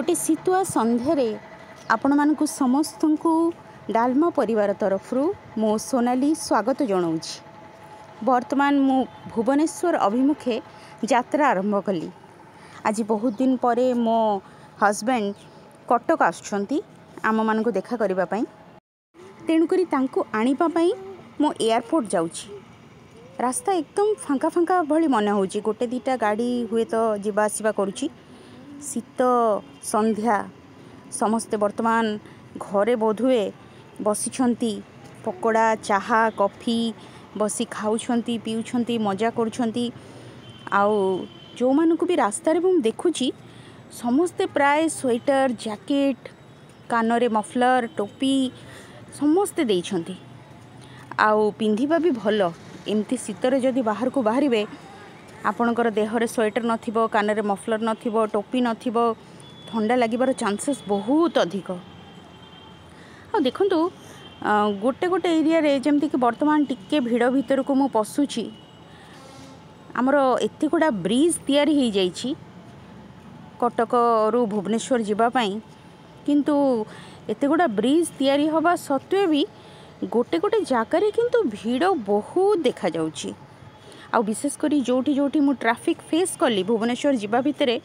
गोटे शीतुआ संध्यारे आपण मानकु समस्त को डालमा परिवार तरफ मो सोनाली स्वागत जनाऊँगी। वर्तमान मु भुवनेश्वर अभिमुखे यात्रा आरंभ कली। आज बहुत दिन परे मो हस्बैंड कटक आसुछंती आम मान को देखा करबा पई, तेणुकरी तांको आनिबा पई मो एयरपोर्ट जाउछी। रास्ता एकदम फांका फांका भली मन होउची, गोटे दीटा गाड़ी हुए तो जीवा आसीबा करूची। शीत संध्या समस्ते वर्तमान घरे बोधुए बसिछंती, पकोड़ा चाहा कॉफी बसी खाउछंती पिउछंती मजा करुछंती। आउ जो मानकु भी रास्ता रे हम देखुची समस्ते प्राय स्वेटर जैकेट कानरे मफलर टोपी समस्ते देइछंती। आउ पिंधिबा भी भलो। एमती शीतरे जदि बाहर को बाहरिबे आपणकर देहरे स्वेटर नथिबो, कानरे मफलर नथिबो, टोपी नथिबो, ठंडा लागिबार चांसेस बहुत अधिक। आ देखंतु गोटे गोटे एरिया रे जेमति कि वर्तमान टिके भिड़ भीतर को मु पसुची, हमर एते गुडा ब्रिज तयारी हो जाइछि कटक रु भुवनेश्वर जीवा पई, किंतु एते गुडा ब्रिज तयारी होबा सत्वे भी गोटे गोटे जागारे किंतु भिड़ बहुत देखा जाउछि। आ विशेषकर जोटी जोटी मु ट्रैफिक फेस कली भुवनेश्वर जीवा भितरे,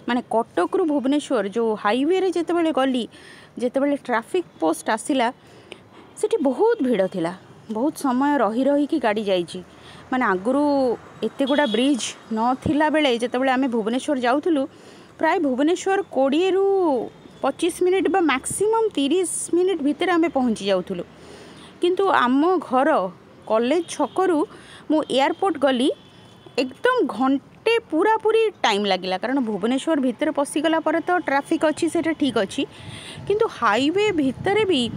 माने कटक रु भुवनेश्वर जो हाईवे रे जेतेबेले गली, जेतेबेले ट्रैफिक पोस्ट आसिला सेठी बहुत भिड़ थिला। बहुत समय रही रही की गाड़ी जाइछि। माने आगुरु एते गुडा ब्रिज न थिला बेले जेतेबेले आमे भुवनेश्वर जाउथुलु, प्राय भुवनेश्वर 20 रु 25 मिनिट बा मैक्सिमम 30 मिनिट भितर आमे पहुंची जाउथुलु। किंतु आम घर कॉलेज छकरू मु एयरपोर्ट गली एकदम घंटे पूरा पूरी टाइम लगिला, कारण भुवनेश्वर भितर पशिगला पर तो ट्रैफिक अच्छी सेटा ठीक अच्छी, किंतु हाईवे भितर भी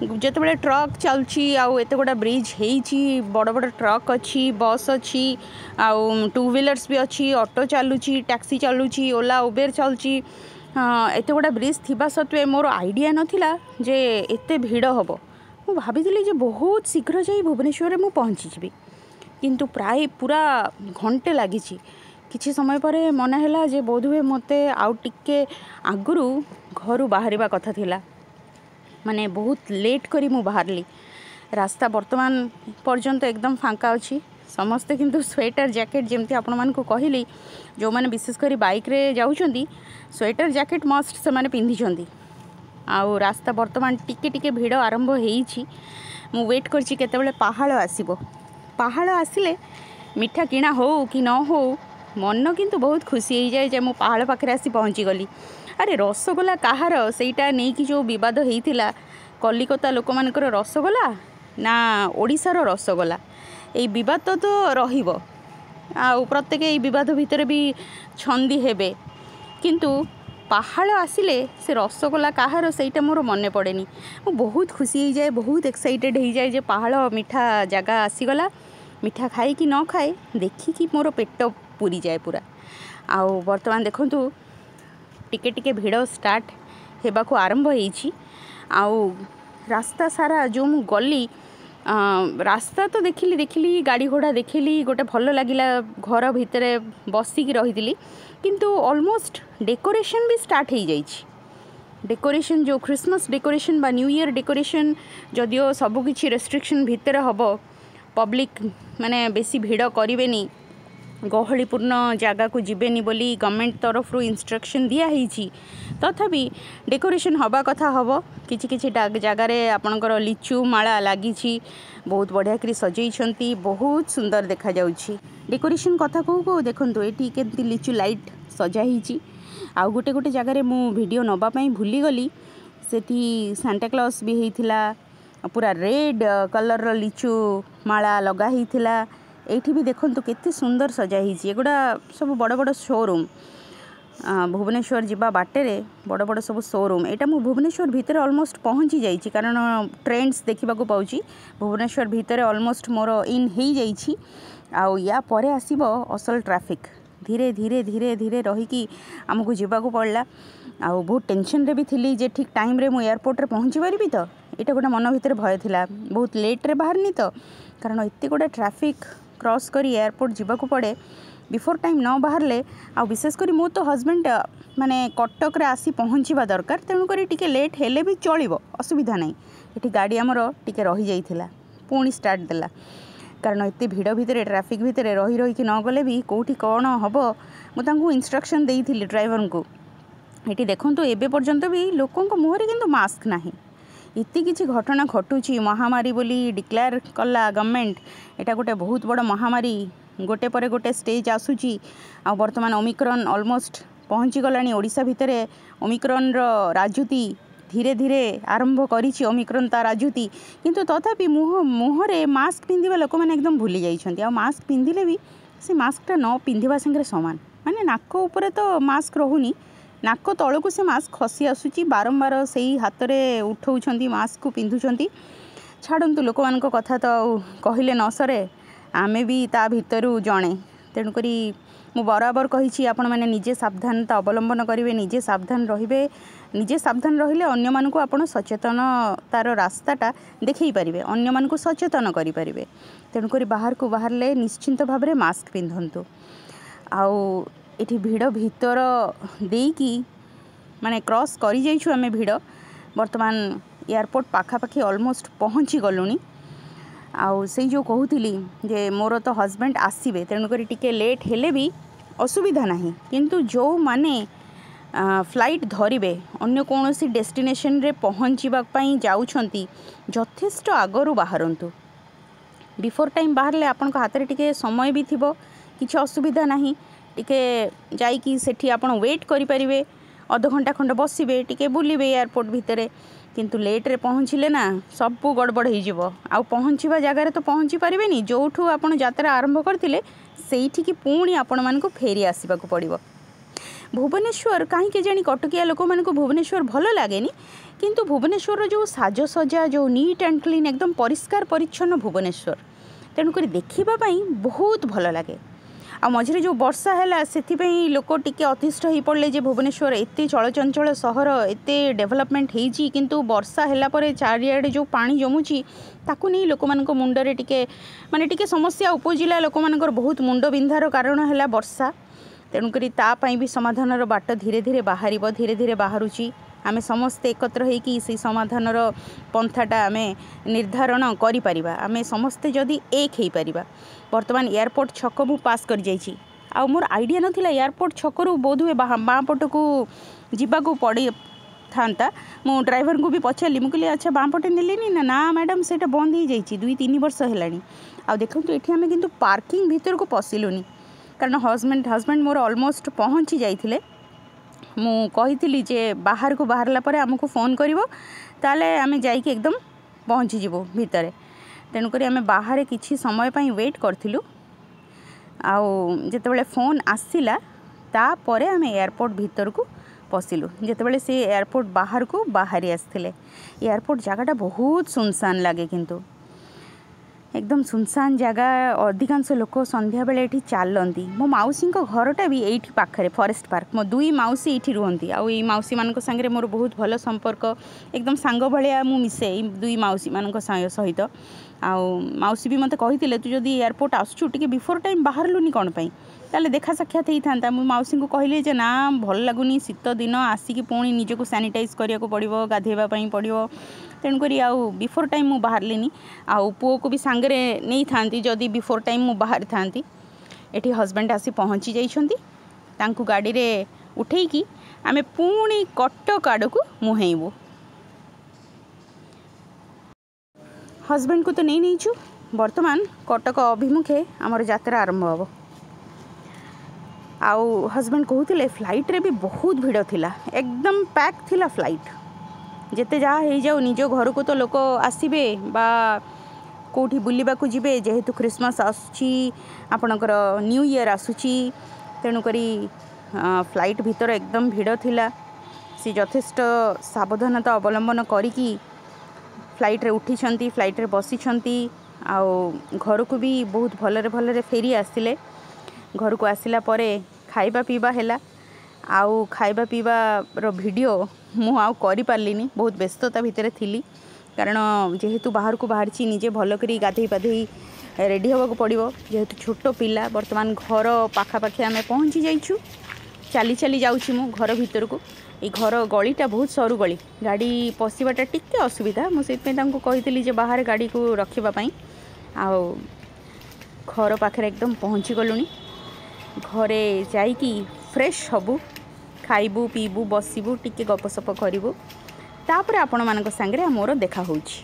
जितेबाला ट्रक चलुची आउ एते गोटा ब्रिज हेइची, बड़ बड़ ट्रक अच्छी, बस अच्छी, आउ टू व्हीलर्स भी अच्छी, ऑटो चलुची, टैक्सी चलुची, ओला उबेर चलुची। एते गोटा ब्रिज थिबा सत्वे मोर आइडिया नथिला जे एते भिड़ हबो। मु भाबिथिली जे बहुत शीघ्र जाई भुवनेश्वर मु पहुंची जिबी, किंतु प्राय पूरा घंटे लागिची। किछि समय परे मन हैला जे बोधुए मते आउ टिके आगुरु घरु बाहरिबा कथा थिला, माने बहुत लेट करी मु बाहरली। रास्ता वर्तमान पर्यंत एकदम फांका अछि। समस्ते किंतु स्वेटर जैकेट जेमती आपण मान को कहिली, जो माने विशेष करी बाइक रे जाउछंती स्वेटर जैकेट मस्ट से माने पिंधि छंती। आउ रास्ता वर्तमान टिके टिके भिड़ आरंभ होईछि। मु वेट करछि केतेबेले पहाड़ आसीबो। पहाड़ आसिले मिठा किना हो कि न हो मन किंतु बहुत खुशी हो जाए जे मु पहाड़ पाखे आसी पहुँची गली। अरे रसगोला कहार सेटा नहीं कि जो विवाद होइथिला कलिकता लोक मानकर रसगोला ना ओडिशार रसगोला, ए विवाद तो रहिबो। आ प्रत्येक ए विवाद भितर भी छंदी हेबे, किंतु पहाड़ आसिले से रसगोला कहार सेटा मोर मन पड़ेनी। मु बहुत खुशी हो जाए, बहुत एक्साइटेड हो जाए जे पहाड़ मिठा जगह आसीगला। मिठा खाए कि न खाए देखिकी मोर पेट पूरी जाए पूरा। आउ वर्तमान देखंतु टिके टिके भिड़ स्टार्ट हेबा को आरंभ होईछि। आउ रास्ता सारा जो मु गली रास्ता तो देखिली गाड़ी घोड़ा देखिली, गोटे भल लगिला। घर भितरे बसिकी रहिथिली, किंतु ऑलमोस्ट डेकोरेशन भी स्टार्ट हो जाइछि। डेकोरेशन जो क्रिसमस डेकोरेशन बा न्यू ईयर डेकोरेशन जदियो सब किछि रेस्ट्रिक्शन भितर हबो, पब्लिक माने बेसी भिड़ करिवेनी, गहलीपूर्ण जगह को जीवेनी बोली गवर्नमेंट तरफ इंस्ट्रक्शन दिया होईछि, तथापि डेकोरेशन हवा कथा हबो। किछि किछि जगार आपणकर लिचु माला लागिछि, बहुत बढ़िया करी सजैछंती, बहुत सुंदर देखा जाउछि। डेकोरेशन कथा को देखंतु एटी केमती लिचु लाइट सजा हिछि। आ गोटे गोटे जगार मु वीडियो नबा पई भूली गली, सेठी सांता क्लॉस भी हेइथिला, पूरा रेड कलर रो लिचु माला लगा हेइथिला। एठी भी देखंतु केते सुंदर सजा हिछि। एगुडा सब बड़ बड़ शोरूम भुवनेश्वर जीवा बाटेरे बड़ बड़ सब शोरूम। एटा मु भुवनेश्वर भितर ऑलमोस्ट पहुंची जाइछि, कारण ट्रेंड्स देखिबा को पाउछि। भुवनेश्वर भितर ऑलमोस्ट मोर इन हेइ जाइछि। आउ या परे आसीबो असल ट्रैफिक। धीरे धीरे धीरे धीरे रही कि आमको जीवा को पड़ला। आउ बहुत टेंशन रे भी थिली जे ठीक टाइम रे मु एयरपोर्ट रे पहुंची परिबी तो। एटा गोटे मन भितर भय थिला, बहुत लेट रे बाहरनी तो, कारण एते गोटे ट्रैफिक क्रॉस करी एयरपोर्ट जीवा को पड़े। बिफोर टाइम न बाहर आ विशेषकर मो तो हजबैंड माने कटक रे आसी पहुँचवा दरकार तेणुक टिके लेट हेले भी चलो असुविधा नहीं। ये गाड़ी आमर टिके रही जाइथिला पुणी स्टार्ट देला कारण एत भिड़ भितर ट्रैफिक भितर रही रही न गले भी कौटी कौन हम मुझे इंस्ट्रक्शन देइथिली ड्राइवर को। ये देखो एबे पर्यंत भी लोकों मुहर किंतु मास्क नाही। इति किछि घटना घटुची महामारी बोली डिक्लेयर कला गवर्नमेंट। एटा गोटे बहुत बड़ महामारी गोटे पर गोटे स्टेज आसूची। आ वर्तमान ओमिक्रॉन ऑलमोस्ट पहुँची गलानी ओडिशा भितर। ओमिक्रॉन रो राजुती धीरे धीरे आरंभ करिछि ओमिक्रॉन ता राजुती किंतु तथापि मुहरे मास्क पिंधिबा लोक माने एकदम भूली जाइछन्ती। आ मास्क पिंधिले भी से मास्कटा न पिंधिबा संगे समान माने नाक ऊपर तो मास्क रहुनी नाक तलू से मास्क खसी आसूची बारंबार से ही हाथ में उठाऊँ मास्क को पिंधुंट। छाड़ू लोक मान कथा तो कहले न सरे आमे भी ता भितरू जड़े। तेणुक मु बराबर कही आपण मैंने निजे सावधानता अवलंबन करेंगे निजे सावधान रे निजे सावधान रहिले अन्य मानकु आपण सचेतन तार रास्ताटा देखई पारे अन्य मानकु सचेतन करें। तेणुक बाहर को बाहर निश्चिंत भाव में मास्क पिंधतु। आउ ये भिड़ भितर देकी माने क्रॉस करी जाइछु आमे भिड़ वर्तमान एयरपोर्ट पाखापाखि ऑलमोस्ट पहुँची गलुनी। आउ से जो कहूली जे मोर तो हजबैंड आसबे तेणुक टिके लेट हेले भी असुविधा नहीं किंतु जो माने फ्लाइट धरिबे अन्य कौन सी डेस्टिनेशन रे पहुँचवाई जाउछंती यथेष्ट आगरू बाहरंतु। बिफोर टाइम बाहर आपण हाथ में टिके समय भी थिबो किछि असुविधा नहीं। टिके जाइकी सेठी आपण वेट करें अध घंटा खंड बसबे टिके बुलिबे एयरपोर्ट भितर किंतु लेट रे पहुँचले ना सब गड़बड़ हो आउ पहुँचवा जगार तो पहुँची पारे जो आपण यात्रा आरंभ करते से पुणी आपण मानक फेरी आसवाक पड़ो। भुवनेश्वर कहीं जानी कटकिया लोक मान भुवनेश्वर भल लगे किंतु भुवनेश्वर जो साजसजा जो नीट एंड क्लीन एकदम परिष्कार परिच्छन्न भुवनेश्वर तेणुक देखापी बहुत भल लगे। आ मझे जो वर्षा है से लोक टिके अतिष्ठ हो पड़े जे भुवनेश्वर एत चलचंचल सहर एत डेभलपमेंट होती किंतु वर्षा है चारिआडे जो पानी जमुची ताकू नहीं लोक मान मुंडरे टिके माने टिके समस्या उपजिला लोक मानकर बहुत मुंड बिंधार कारण है वर्षा। तेणुक तापाई भी समाधान बाट धीरे धीरे बाहर धीरे धीरे बाहरुची आम समस्ते एकत्र होगी से समाधान पंथाटा आम निर्धारण करिपरिबा। आम समस्ते जदि एक हो पारिबा। वर्तमान एयरपोर्ट छक मु पास कर जाइछि आ मोर आइडिया नथिला एयरपोर्ट छकरू बोधुए बाँ पट को जीवाकू पड़े था। मु ड्राइवर को भी पचारि मुझे अच्छा बाँ पटे नेलेनी ना मैडम से बंद हो जाइए 2-3 वर्ष है। आ देखो ये आम किंतु पार्किंग भीतर को पशिलुनी कारण हजबैंड मोर ऑलमोस्ट पहुँची जाइए। मु कही जे बाहर को बाहरला परे आमको फोन करिवो ताले आमे जाइके एकदम पहुँची जीवो भितर। तेणुक आम बाहर किछि समय पई वेट करथिलु आउ जेतेबेले फोन आसिला तापरे आम एयरपोर्ट भीतर को पशिलु जेतेबेले से एयरपोर्ट बाहर को बाहरी आसथिले। एयरपोर्ट जगहटा बहुत सुनसान लगे किंतु एकदम सुनसान जगह अधिकांश लोक संध्या बेले ये चलती। मो मौसी घरटा भी ये पाखे फॉरेस्ट पार्क मो 2 मौसी ये रुहती आ मौसी मान सागर मोर बहुत भल संपर्क एकदम सांग भाया मु मिसे 2 मौसी मान सहित। मौसी भी मत कही तू जदि एयरपोर्ट आसुचु टिके बिफोर टाइम बाहरलुनी कौन पाई ताले देखा साक्षात होता। मु मौसी को कहली जे ना भल लगुनी शीत दिन आसिकी पुणी निजको सैनिटाइज करिया को पड़िवो गाधेबापी पड़िवो। तेणुक आउ बिफोर टाइम मु बाहरलिनी आउ पुओ को भी सांगरे नहीं थांती जदि बिफोर टाइम मु बाहर थांती। एठी हजबैंड आसी पहुँची जाइछंती तांकु गाड़ी रे उठेकी आमे पुणी कटक आड़ को मुहेबू। हजबैंड को तो नहीं छु वर्तमान कटक अभिमुखे आमर यात्रा आरंभ हम। आउ हजबैंड कहते फ्लाइट रे भी बहुत भिड़ थिला एकदम पैक थिला फ्लाइट जेते जहाँ हो जाऊ निज घर को तो लोक आसबे बा कौटी बुलवा जीवे जेहेतु क्रिसमस आसूची आपणकर न्यू ईयर आसूची तेणुक फ्लाइट भीतर एकदम भिड़ थिला। से यथेष्ट सावधानता अवलंबन करिकी फ्लाइट रे उठी फ्लाइट रे बसी आउ घर को भी बहुत भलरे भलरे फेरी आसिले। घर को आसिला परे खाइबा पीबा हैला आउ खाइबा पीबा रो वीडियो मु आउ करि पारलिनी बहुत व्यस्तता भितर थिली कारण जेहेतु बाहर को बाहरची निजे भल करी गाधई पाधई रेडी होगा पड़ो जेहेतु छोट पिला बर्तमान घर पाखापाखि आम पहुँची जाइछु चली चली जाऊँ मु घर भीतर को ये घर गलीटा बहुत सरू गली गाड़ी पशिबाटा टिके असुविधा मुझे कही बाहर गाड़ी को रखापी आउ घर पाखे एकदम पहुँची गलुनी घरे जाइकी फ्रेश हबु खाइबू पीबू बसबू टिके गपसप करूँ तापर आपण मान सांगे मोर देखा होछि।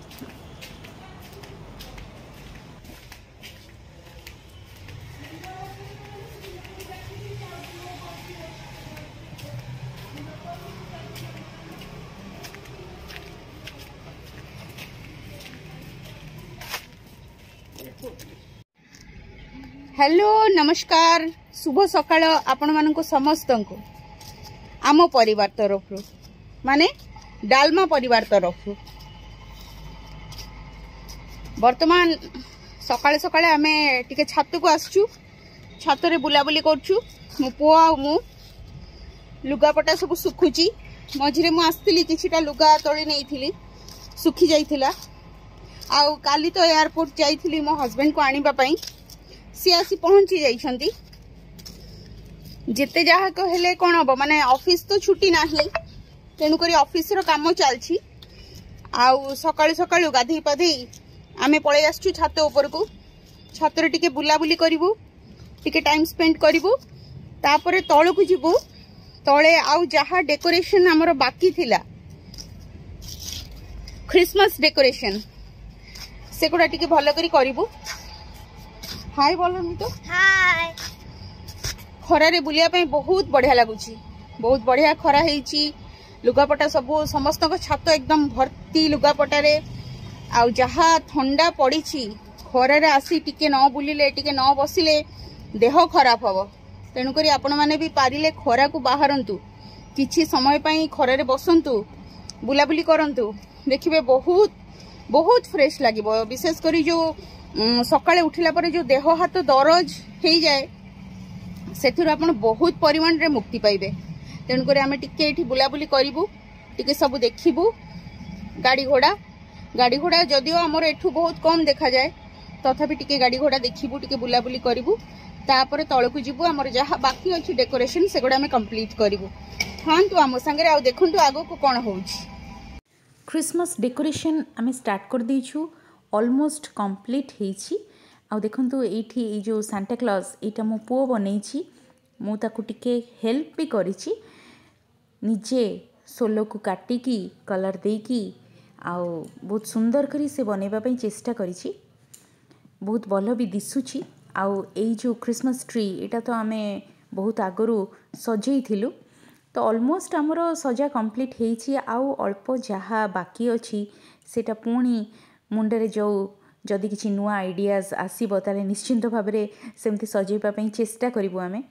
हेलो नमस्कार शुभ सकाळ आपण मानक समस्त को आम परिवार तरफ माने डालमा परिवार तरफ वर्तमान सकाळे सकाळे आमे टिके छात को आसचु छात रे बुलाबुली करचु मो पुआ मु लुगापटा सब सुखुची मझिरे मु आस्तिली किछिटा लुगा तोड़ी नेइथिली सुखी जाइथिला आउ काली तो एयरपोर्ट जाइथिली मो हस्बैंड को आनिबा पई सी आसी पहुंची जाइछंती जेते जहा कहले कोन हबो माने ऑफिस तो छुट्टी नाही तेनु करी ऑफिस रो काम चलछि आउ सकाळु सकाळु गाधी पाधी आमे पळे आछू छात ऊपर को छात रे टिके बुलाबुली करिवु टिके टाइम स्पेंड करिवु तापरे तळ को जिवु तळे आउ जहा डेकोरेशन हमरो बाकी थिला क्रिसमस डेकोरेशन से कोडा टिके भलो करी करिवु। हाय बोलनी तो हाय खरा रे बुलिया पे बहुत बढ़िया लगुची बहुत बढ़िया खरा हेची लुगापटा सब समस्त छात एकदम भर्ती लुगापटा रे आउ जहा ठंडा पड़ी खरा रे आसी टिके न बुलिले टिके न बसिले देह खराब हबो तेणु करी आपण माने भी पारिले खरा को बाहरंतु किछि समय पई खरा रे बसंतु बुलाबुली करंतु देखिबे बहुत बहुत फ्रेश लागिबो विशेष करी जो सकाळे उठिला पर जो देह हाथ दरज हो जाए से बहुत परिमाण रे मुक्ति पाइबे तेणुक आम टिके बुलाबुली करूँ टिके सब देखबू गाड़ी घोड़ा जदियो आमर एठू बहुत कम देखा जाए तथापि टिके गाड़ी घोड़ा देखबू टिके बुलाबुली करूँ तापर तल को जीवु आमर जहाँ बाकी अच्छी डेकोरेशन से गुड़ा कंप्लीट करूँ हाँ तो आम सांगे आ देखु आग को कौन हो क्रिसमस डेकोरेशन आम स्टार्ट कर देइछु ऑलमोस्ट कंप्लीट हेछि आ देखंतु एठी ए जो सांता क्लॉज एटा मो पुओ बनैछि मु ताकु टिके हेल्प भी करिछि निजे सोलो को काटिकी कलर देकी आ बहुत सुंदर करी से बनेबा पई चेष्टा करिछि बहुत भलो भी दिसुछि आ ए जो क्रिसमस ट्री एटा तो आमे बहुत आगरु सजई थिलु तो ऑलमोस्ट हमरो सजा कंप्लीट हेछि आ अल्प जहा बाकी अछि सेटा पुणी मुंडरे जो जदि किसी नुआ आइडियाज आसीबो ताले निश्चिंत भाव में सेमती सजेबा पई चेष्टा करिवु आमे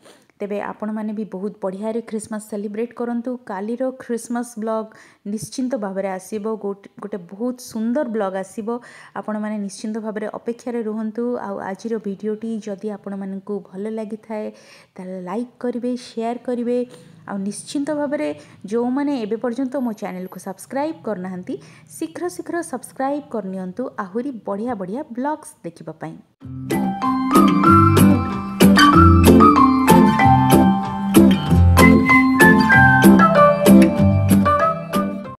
तेबे आपण माने भी बहुत बढ़िया रे क्रिसमस सेलिब्रेट करंतु कालीरो क्रिसमस ब्लॉग निश्चिंत भाव में आसीबो गोटे बहुत सुंदर ब्लॉग आसीबो आपण माने निश्चिंत भाव में अपेक्षा रे रुहंतु आ आजिरो वीडियोटी जदि आपण मानकु भलो लागि थाए ताले लाइक करिवे शेयर करिवे आ निश्चिंत भाव में जो मैंने एबे पर्यंत मो चैनल को सब्सक्राइब करना शीघ्र शीघ्र सब्सक्राइब करनियंतु आहुरी बढ़िया बढ़िया ब्लॉग्स देखिबा पाई।